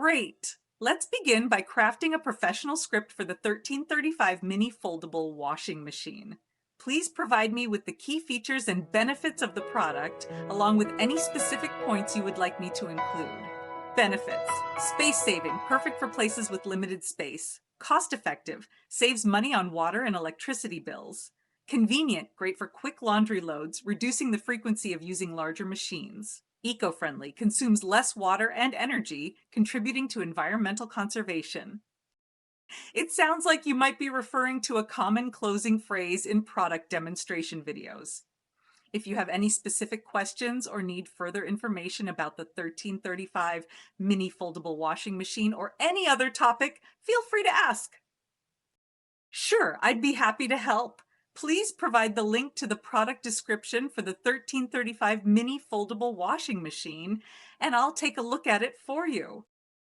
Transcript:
Great! Let's begin by crafting a professional script for the 1335 mini foldable washing machine. Please provide me with the key features and benefits of the product, along with any specific points you would like me to include. Benefits: space saving, perfect for places with limited space. Cost effective, saves money on water and electricity bills. Convenient, great for quick laundry loads, reducing the frequency of using larger machines. Eco-friendly, consumes less water and energy, contributing to environmental conservation. It sounds like you might be referring to a common closing phrase in product demonstration videos. If you have any specific questions or need further information about the 1335 mini foldable washing machine or any other topic, feel free to ask. Sure, I'd be happy to help. Please provide the link to the product description for the 1335 mini foldable washing machine, and I'll take a look at it for you.